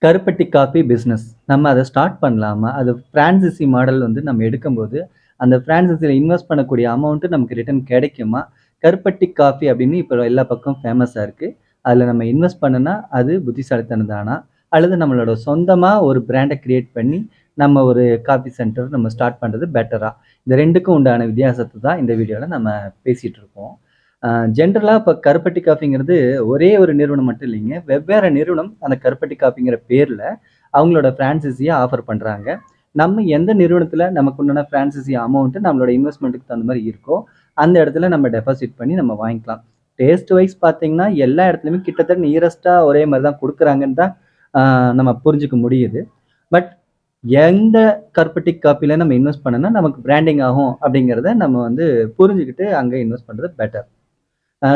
கருப்பட்டி coffee business. நம்ம அத ஸ்டார்ட் பண்ணலாமா? அது ஃபிரான்சைசி மாடல் வந்து நம்ம எடுக்கும்போது, அந்த ஃபிரான்சைசில இன்வெஸ்ட் பண்ணக்கூடிய அமௌண்ட் நமக்கு ரிட்டர்ன் கிடைக்குமா? கருப்பட்டி காஃபி அப்படின்னு இப்ப எல்லா பக்கம் ஃபேமஸா இருக்கு. அதுல நம்ம இன்வெஸ்ட் பண்ணுனா, அது புத்திசாலித்தனம் தானா? அல்லது நம்மளோட சொந்தமா ஒரு பிராண்ட கிரியேட் பண்ணி, நம்ம ஒரு காஃபி சென்டர் நம்ம ஸ்டார்ட் பண்றது பெட்டரா? இந்த 2க்கும் உண்டான வித்தியாசத்த தான் இந்த வீடியோல நம்ம பேசிட்டு இருக்கோம். அ ஜென்ரலா இப்ப கருப்பட்டி காஃபிங்கிறது ஒரே ஒரு நிறுவனம் மட்டும் இல்லைங்க. வெவ்வேறு நிறுவனம் அந்த கருப்பட்டி காஃபிங்கிற பேர்ல அவங்களோட பிரான்சைஸிய ஆஃபர் பண்றாங்க. நம்ம எந்த நிறுவனத்தில நமக்கு உண்டான பிரான்சைசி அமௌண்ட் நம்மளோட இன்வெஸ்ட்மென்ட்க்கு தகுந்த மாரி இருக்கோ, அந்த இடத்துல நம்ம டெபாசிட் பண்ணி நம்ம வாங்கிக்கலாம். டேஸ்ட் வைஸ் பார்த்தீங்கன்னா, எல்லா இடத்துலயுமே கிட்டத்தட்ட நியரஸ்ட்டா ஒரே மாரி தான் குடுக்குறாங்கன்னு தான் அ நம்ம புரிஞ்சுக்க முடியுது. பட் எந்த கருப்பட்டி காப்பில நம்ம இன்வெஸ்ட் பண்ணோம்னா நமக்கு பிராண்டிங் ஆகும் அப்படிங்கிறத நம்ம வந்து புரிஞ்சுகிட்டு அங்க இன்வெஸ்ட் பண்றது பெட்டர்.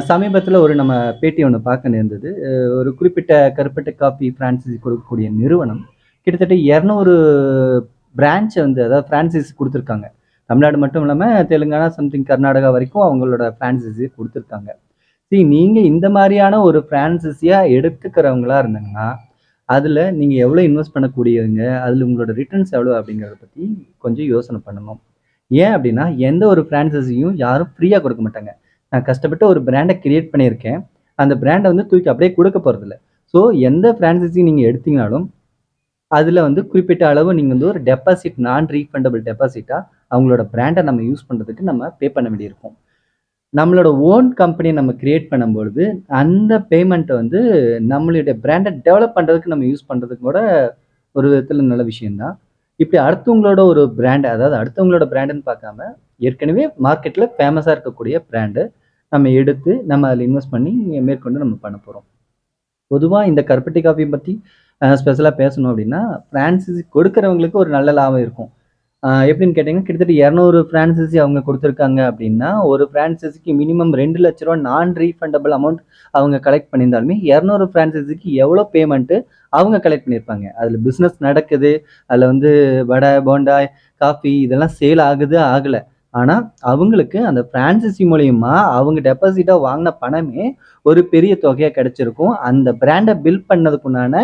சமீபத்தில ஒரு நம்ம பேட்டி ஒண்ணு பார்க்க நேர்ந்தது. ஒரு குறிப்பிட்ட கருப்பட்ட காப்பி பிரான்சைசி கொடுக்கக்கூடிய நிறுவனம், கிட்டத்தட்ட 200 பிரான்ச் வந்து அதாவது பிரான்சைஸ் குடுத்துருக்காங்க. தமிழ்நாடு மட்டும் இல்லாம தெலுங்கானா, சம்திங் கர்நாடகா வரைக்கும் அவங்களோட பிரான்சைஸி குடுத்துருக்காங்க. நீங்க இந்த மாரியான ஒரு பிரான்சைஸியா எடுத்துக்கிறவங்களா இருந்தீங்கன்னா, அதுல நீங்க எவ்வளோ இன்வெஸ்ட் பண்ணக்கூடியவங்க? அதுல உங்களோட ரிட்டர்ன்ஸ் எவ்வளோ? அப்படிங்கிறத பத்தி கொஞ்சம் யோசனை பண்ணணும். ஏன் அப்படின்னா, எந்த ஒரு பிரான்சைஸியும் யாரும் ஃப்ரீயா கொடுக்க மாட்டாங்க. நான் கஷ்டப்பட்டு ஒரு பிராண்ட கிரியேட் பண்ணியிருக்கேன். அந்த பிராண்ட வந்து தூக்கி அப்படியே குடுக்க போறதில்ல. ஸோ எந்த பிரான்சைஸி நீங்க எடுத்தீங்கனாலும், அதுல வந்து குறிப்பிட்ட அளவு நீங்க வந்து ஒரு டெபாசிட் நான் ரீஃபண்டபிள் டெபாசிட்டா அவங்களோட பிராண்ட நம்ம யூஸ் பண்றதுக்கு நம்ம பே பண்ண வேண்டியிருக்கும். நம்மளோட ஓன் கம்பெனி நம்ம கிரியேட் பண்ணும்பொழுது, அந்த பேமெண்ட்ட வந்து நம்மளுடைய பிராண்ட டெவலப் பண்றதுக்கு நம்ம யூஸ் பண்றதுக்கு கூட ஒரு விதத்துல நல்ல விஷயம் தான். இப்படி அடுத்தவங்களோட ஒரு பிராண்ட் அதாவது அடுத்தவங்களோட பிராண்டுன்னு பார்க்காம, ஏற்கனவே மார்க்கெட்ல ஃபேமஸா இருக்கக்கூடிய பிராண்டு நம்ம எடுத்து, நம்ம அதுல இன்வெஸ்ட் பண்ணி மேற்கொண்டு நம்ம பண்ண போறோம். பொதுவா இந்த கருப்பட்டி காஃபி பத்தி ஸ்பெஷலா பேசணும் அப்படின்னா, பிரான்சைசி கொடுக்கிறவங்களுக்கு ஒரு நல்ல லாபம் இருக்கும். எப்படின்னு கேட்டீங்கன்னா, கிட்டத்தட்ட 200 பிரான்சைசி அவங்க குடுத்துருக்காங்க அப்படின்னா, ஒரு பிரான்சைசிக்கு மினிமம் ரூ. 2,00,000 நான் ரீஃபண்டபிள் அமௌண்ட் அவங்க கலெக்ட் பண்ணியிருந்தாலுமே, 200 பிரான்சைசிக்கு எவ்வளோ பேமெண்ட்டு அவங்க கலெக்ட் பண்ணியிருப்பாங்க. அதுல பிசினஸ் நடக்குது. அதுல வந்து வடை, போண்டா, காஃபி இதெல்லாம் சேல் ஆகுது, ஆகல. ஆனா, அவங்களுக்கு அந்த பிரான்சைசி மூலியமா அவங்க டெபாசிட்டா வாங்குன பணமே ஒரு பெரிய தொகையா கிடைச்சிருக்கும். அந்த பிராண்ட பில்ட் பண்ணதுக்குண்டான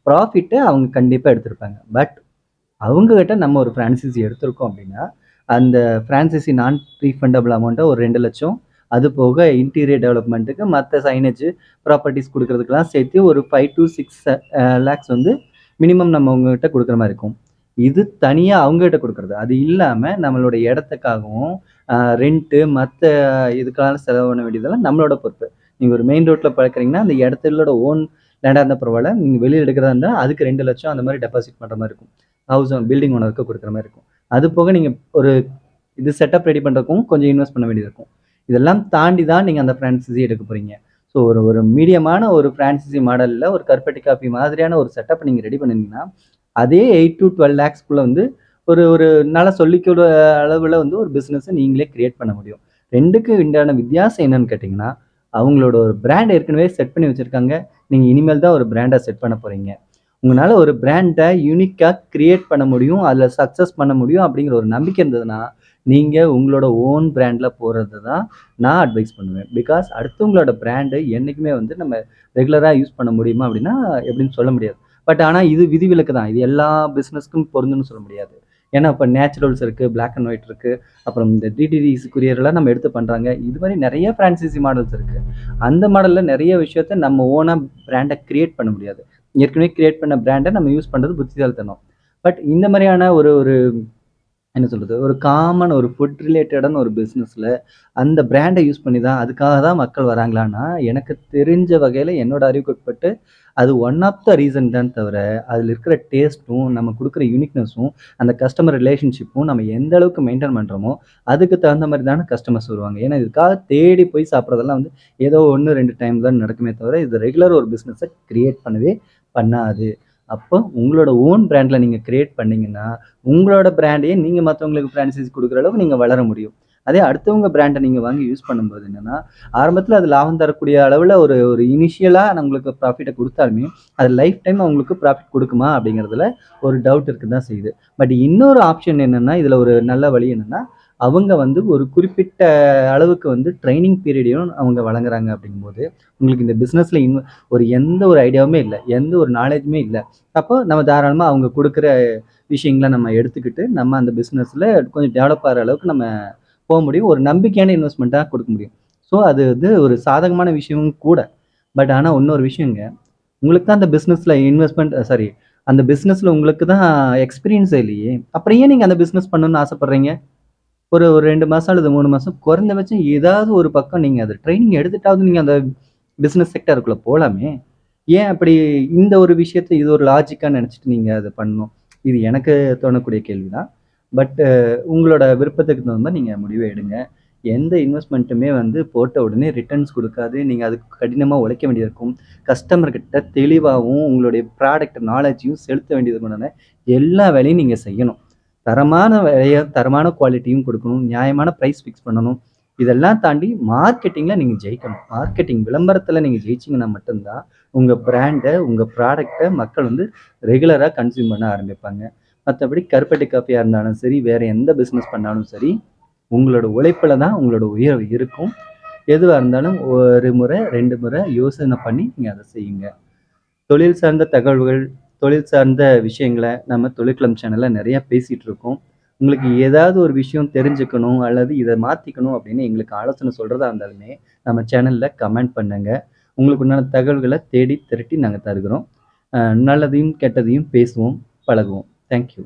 ப்ராஃபிட்ட அவங்க கண்டிப்பா எடுத்திருப்பாங்க. பட் அவங்க கிட்ட நம்ம ஒரு ஃப்ரான்சைசி எடுத்திருக்கோம் அப்படின்னா, அந்த ஃப்ரான்சைசி நான் ரீஃபண்டபிள் அமௌண்ட்ட ஒரு 2,00,000 அது போக இன்டீரியர் டெவலப்மென்ட்க்கு மத்த சைனேஜ், ப்ராப்பர்ட்டீஸ் குடுக்குறதுக்கெல்லாம் சேர்த்து ஒரு 5-6 லேக்ஸ் வந்து மினிமம் நம்ம அவங்ககிட்ட குடுக்குற மாரி இருக்கும். இது தனியா அவங்ககிட்ட குடுக்குறது. அது இல்லாம நம்மளோட இடத்துக்காகவும், ரென்ட்டு மத்த இதுக்கெல்லாம் செலவு பண்ண வேண்டியதெல்லாம் நம்மளோட பொறுப்பு. நீங்க ஒரு மெயின் ரோட்ல பார்க்குறீங்கன்னா, அந்த இடத்தோட ஓன் லேண்டா இருந்தா பரவால்ல. நீங்க வெளிய எடுக்கிறதா இருந்தா அதுக்கு 2,00,000 அந்த மாரி டெபாசிட் பண்ற மாரி இருக்கும். பில்டிங் ஓனருக்கு குடுக்குற மாரி இருக்கும். அது போக நீங்க ஒரு இது செட்டப் ரெடி பண்றதுக்கும் கொஞ்சம் இன்வெஸ்ட் பண்ண வேண்டியது இருக்கும். இதெல்லாம் தாண்டி தான் நீங்க அந்த ஃபிரான்சைஸி எடுக்க போறீங்க. ஸோ ஒரு ஒரு மீடியமான ஒரு ஃபிரான்சைஸி மாடல்ல ஒரு கருப்பட்டி காப்பி மாதிரியான ஒரு செட்டப் நீங்க ரெடி பண்ணினீங்கன்னா, அதே 8-12 லேக்ஸ்க்குள்ள வந்து ஒரு ஒரு நல்லா சொல்லிக்கூட அளவுல வந்து ஒரு பிசினஸ நீங்களே கிரியேட் பண்ண முடியும். 2க்கு உண்டான வித்தியாசம் என்னன்னு கேட்டீங்கன்னா, அவங்களோட ஒரு பிராண்ட் ஏற்கனவே செட் பண்ணி வச்சிருக்காங்க. நீங்க இனிமேல் தான் ஒரு பிராண்ட செட் பண்ண போறீங்க. உங்கனால ஒரு பிராண்ட யூனிக்கா கிரியேட் பண்ண முடியும். அதுல சக்சஸ் பண்ண முடியும் அப்படிங்கிற ஒரு நம்பிக்கை இருந்ததுன்னா, நீங்க உங்களோட ஓன் பிராண்ட்ல போறது தான் நான் அட்வைஸ் பண்ணுவேன். பிகாஸ் அடுத்தவங்களோட பிராண்ட் என்னைக்குமே வந்து நம்ம ரெகுலரா யூஸ் பண்ண முடியுமா அப்படின்னா, எப்படின்னு சொல்ல முடியாது. பட் ஆனா இது விதிவிலக்கு தான். இது எல்லா பிசினஸ்க்கும் பொருந்தும்னு சொல்ல முடியாது. ஏன்னா இப்ப நேச்சுரல்ஸ் இருக்கு, பிளாக் அண்ட் ஒயிட் இருக்கு. அப்புறம் இந்த டிடிடிசி கொரியர்லாம் நம்ம எடுத்து பண்றாங்க. இது மாரி நெறைய பிரான்சைசி மாடல்ஸ் இருக்கு. அந்த மாடல்ல நெறைய விஷயத்த நம்ம ஓனா பிராண்ட கிரியேட் பண்ண முடியாது. ஏற்கனவே கிரியேட் பண்ண பிராண்ட நம்ம யூஸ் பண்றது புத்திசாலித்தனம். பட் இந்த மாரியான ஒரு ஒரு என்ன சொல்றது? ஒரு காமன் ஒரு ஃபுட் ரிலேட்டடான ஒரு பிசினஸ்ல அந்த பிராண்ட யூஸ் பண்ணி தான் அதுக்காக தான் மக்கள் வராங்களான்னா, எனக்கு தெரிஞ்ச வகையில என்னோட அறிவுக்குட்பட்டு அது ஒன் ஆஃப் த ரீசன் தான் தவிர, அதுல இருக்கிற டேஸ்ட்டும், நம்ம குடுக்குற யூனிக்னெஸ்ஸும், அந்த கஸ்டமர் ரிலேஷன்ஷிப்பும் நம்ம எந்த அளவுக்கு மெயின்டெயின் பண்றோமோ, அதுக்கு தகுந்த மாரி தான கஸ்டமர்ஸ் வருவாங்க. ஏன்னா இதுக்காக தேடி போய் சாப்பிடுறதெல்லாம் வந்து ஏதோ 1, 2 டைம் தான் நடக்குமே தவிர, இது ரெகுலர் ஒரு பிசினஸ கிரியேட் பண்ணவே பண்ணாது. அப்போ உங்களோட ஓன் பிராண்ட்ல நீங்க கிரியேட் பண்ணீங்கன்னா, உங்களோட பிராண்டையே நீங்க மத்தவங்களுக்கு பிரான்சைஸ் குடுக்குற அளவுக்கு நீங்க வளர முடியும். அதே அடுத்தவங்க பிராண்ட நீங்க வாங்கி யூஸ் பண்ணும்போது என்னன்னா, ஆரம்பத்தில அது லாபம் தரக்கூடிய அளவுல ஒரு ஒரு இனிஷியலா உங்களுக்கு ப்ராஃபிட்ட குடுத்தாலுமே, அது லைஃப் டைம் உங்களுக்கு ப்ராஃபிட் குடுக்குமா? அப்படிங்கிறதுல ஒரு டவுட் இருக்க தான் செய்யுது. பட் இன்னொரு ஆப்ஷன் என்னன்னா, இதுல ஒரு நல்ல வழி என்னன்னா, அவங்க வந்து ஒரு குறிப்பிட்ட அளவுக்கு வந்து ட்ரெய்னிங் பீரியடையும் அவங்க வழங்குறாங்க அப்படிங்கும்போது, உங்களுக்கு இந்த பிசினஸ்ல எந்த ஒரு ஐடியாவுமே இல்ல. எந்த ஒரு நாலேட்ஜுமே இல்ல. அப்போ நம்ம தாராளமா அவங்க குடுக்குற விஷயங்கள நம்ம எடுத்துக்கிட்டு, நம்ம அந்த பிசினஸ்ல கொஞ்சம் டெவலப் ஆகுற அளவுக்கு நம்ம முடியும். ஒரு நம்பிக்கையான இன்வெஸ்ட்மென்ட்டா குடுக்க முடியும். ஸோ அது வந்து ஒரு சாதகமான விஷயமும் கூட. பட் ஆனா இன்னொரு விஷயங்க, உங்களுக்கு தான் அந்த பிசினஸ்ல இன்வெஸ்ட்மென்ட் சாரி அந்த பிசினஸ்ல உங்களுக்கு தான் எக்ஸ்பீரியன்ஸே இல்லையே! அப்புறம் ஏன் நீங்க அந்த பிசினஸ் பண்ணணும்னு ஆசைப்படுறீங்க? ஒரு 2 மாசம் அல்லது 3 மாசம் குறைந்தபட்சம் ஏதாவது ஒரு பக்கம் நீங்க அத ட்ரெய்னிங் எடுத்துட்டாவது நீங்க அந்த பிசினஸ் செக்டாருக்குள்ள போலாமே! ஏன் அப்படி இந்த ஒரு விஷயத்த இது ஒரு லாஜிக்கா நெனச்சுட்டு நீங்க அத பண்ணணும்? இது எனக்கு தோணக்கூடிய கேள்வி தான். பட் உங்களோட விருப்பத்துக்கு தகுந்த மாரி நீங்க முடிவு எடுங்க. எந்த இன்வெஸ்ட்மென்ட்டுமே வந்து போட்ட உடனே ரிட்டர்ன்ஸ் குடுக்காது. நீங்க அதுக்கு கடினமா உழைக்க வேண்டியது இருக்கும். கஸ்டமர் கிட்ட தெளிவாவும் உங்களுடைய ப்ராடக்ட் நாலேட்ஜையும் செலுத்த வேண்டியதுக்குண்டான எல்லா வேலையும் நீங்க செய்யணும். தரமான வேலைய, தரமான குவாலிட்டியும் குடுக்கணும். நியாயமான பிரைஸ் ஃபிக்ஸ் பண்ணணும். இதெல்லாம் தாண்டி மார்க்கெட்டிங்ல நீங்க ஜெயிக்கணும். மார்க்கெட்டிங் விளம்பரத்துல நீங்க ஜெயிச்சீங்கன்னா மட்டும் தான், உங்க பிராண்ட, உங்க ப்ராடக்ட்ட மக்கள் வந்து ரெகுலரா கன்சியூம் பண்ண ஆரம்பிப்பாங்க. மத்தபடி கருப்பட்டி காஃபியா இருந்தாலும் சரி, வேற எந்த பிசினஸ் பண்ணாலும் சரி, உங்களோட உழைப்புல தான் உங்களோட உயர்வு இருக்கும். எதுவா இருந்தாலும் 1 முறை, 2 முறை யோசனை பண்ணி நீங்க அத செய்யுங்க. தொழில் சார்ந்த தகவல்கள், தொழில் சார்ந்த விஷயங்கள நம்ம தொழில்களம் சேனல்ல நெறைய பேசிட்டு இருக்கோம். உங்களுக்கு ஏதாவது ஒரு விஷயம் தெரிஞ்சுக்கணும், அல்லது இத மாத்திக்கணும் அப்படின்னு எங்களுக்கு ஆலோசனை சொல்றதா இருந்தாலுமே, நம்ம சேனல்ல கமெண்ட் பண்ணுங்க. உங்களுக்கு உண்டான தகவல்கள தேடி திரட்டி நாங்க தருகிறோம். நல்லதையும், கெட்டதையும் பேசுவோம், பழகுவோம். Thank you.